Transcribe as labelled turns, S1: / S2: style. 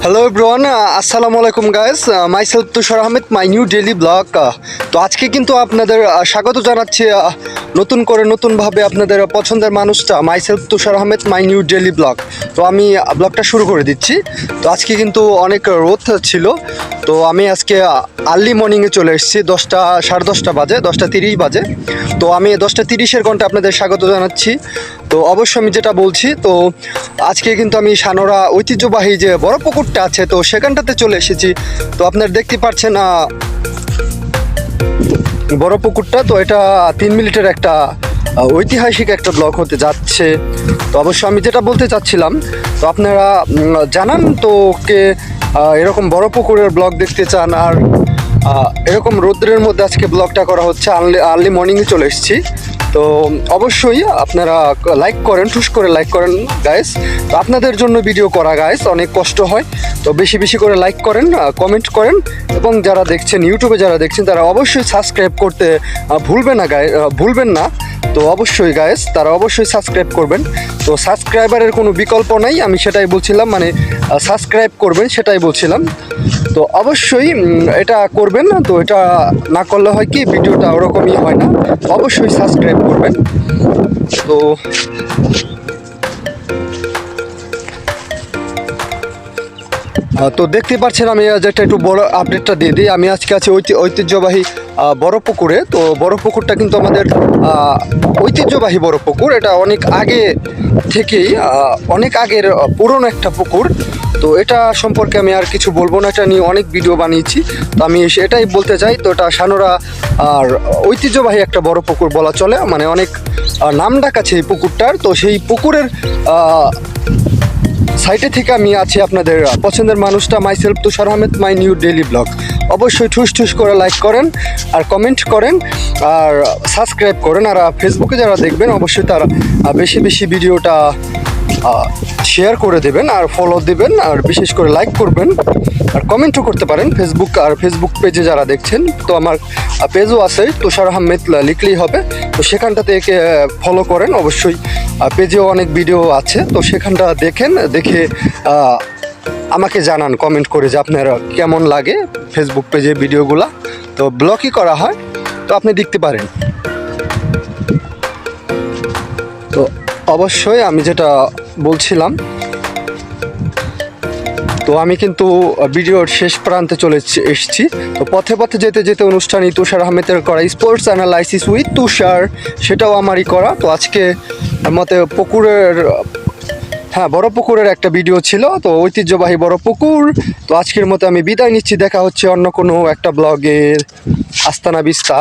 S1: Hello everyone, আসসালামু আলাইকুম guys. Myself Tushar Ahmed, my new daily blog. তো আজকে কিন্তু আপনাদের স্বাগত জানাচ্ছি নতুনভাবে আপনাদের পছন্দের মানুষটা myself Tushar Ahmed, my new daily blog. তো আমি ব্লগটা শুরু করে দিচ্ছি। তো আজকে কিন্তু অনেক রোদ ছিল, তো আমি আজকে আর্লি মর্নিংয়ে চলে এসেছি। 10:30 বাজে, 10:30 বাজে। তো আমি 10:30 ঘন্টা আপনাদের স্বাগত জানাচ্ছি। তো অবশ্যই আমি যেটা বলছি, তো আজকে কিন্তু আমি সানোরা ঐতিহ্যবাহী যে বড় পুকুরটা আছে, তো সেখানটাতে চলে এসেছি। তো আপনারা দেখতে পাচ্ছেন বড় পুকুরটা। তো এটা 3 মিনিটের একটা ঐতিহাসিক একটা ব্লগ হতে যাচ্ছে। তো অবশ্য আমি যেটা বলতে চাচ্ছিলাম, তো আপনারা জানান তো কে এরকম বড় পুকুরের ব্লগ দেখতে চান। আর এরকম রৌদ্রের মধ্যে আজকে ব্লগটা করা হচ্ছে, আর্লি মর্নিংয়ে চলে এসেছি। তো অবশ্যই আপনারা লাইক করেন, ঠুস করে লাইক করেন গাইস। তো আপনাদের জন্য ভিডিও করা গাইস অনেক কষ্ট হয়। তো বেশি বেশি করে লাইক করেন, কমেন্ট করেন, এবং যারা দেখছেন ইউটিউবে যারা দেখছেন তারা অবশ্যই সাবস্ক্রাইব করতে ভুলবেন না। তো অবশ্যই গাইস তারা অবশ্যই সাবস্ক্রাইব করবেন। তো সাবস্ক্রাইবারের কোনো বিকল্প নাই, আমি সেটাই বলছিলাম, মানে সাবস্ক্রাইব করবেন সেটাই বলছিলাম। তো অবশ্যই এটা করবেন না, তো এটা না করলে হয় কি ভিডিওটা ওরকমই হয় না। অবশ্যই সাবস্ক্রাইব করবেন। তো দেখতে পাচ্ছেন, আমি যেটা একটু বড় আপডেটটা দিয়ে দিই। আমি আজকে আছি ঐতিহ্যবাহী বড় পুকুরে। তো বড় পুকুরটা কিন্তু আমাদের ঐতিহ্যবাহী বড় পুকুর। এটা অনেক আগে থেকেই অনেক আগের পুরনো একটা পুকুর। তো এটা সম্পর্কে আমি আর কিছু বলবো না, এটা নিয়ে অনেক ভিডিও বানিয়েছি। তো আমি এটাই বলতে চাই, তো এটা সানোরা আর ঐতিহ্যবাহী একটা বড় পুকুর বলা চলে, মানে অনেক নাম ডাক আছে এই পুকুরটার। তো সেই পুকুরের সাইটে থেকে আমি আছি আপনাদের পছন্দের মানুষটা myself Tushar Ahmed, my new daily blog. অবশ্যই ঠুস করে লাইক করেন, আর কমেন্ট করেন, আর সাবস্ক্রাইব করেন। আর ফেসবুকে যারা দেখবেন অবশ্যই তারা বেশি বেশি ভিডিওটা শেয়ার করে দেবেন, আর ফলো দেবেন, আর বিশেষ করে লাইক করবেন, আর কমেন্টও করতে পারেন ফেসবুক পেজে যারা দেখছেন। তো আমার পেজও আছে, তুষার আহমেদ লিখলেই হবে। তো সেখানটাতে ফলো করেন অবশ্যই। পেজেও অনেক ভিডিও আছে, তো সেখানটা দেখে আমাকে জানান কমেন্ট করে যে আপনার কেমন লাগে ফেসবুক পেজে ভিডিওগুলো। তো ব্লগই করা হয়, তো আপনি দেখতে পারেন। তো অবশ্যই আমি যেটা বলছিলাম, তো আমি কিন্তু ভিডিওর শেষ প্রান্তে চলে এসেছি। তো পথে যেতে যেতে অনুষ্ঠানে তুষার আহমেদের করা স্পোর্টস অ্যানালাইসিস উইথ তুষার, সেটাও আমারই করা। তো আজকে মতে বড় পুকুরের একটা ভিডিও ছিল, তো ঐতিহ্যবাহী বড় পুকুর। তো আজকের মতো আমি বিদায় নিচ্ছি, দেখা হচ্ছে অন্য কোনো একটা ব্লগের। আস্তানা বিস্তা।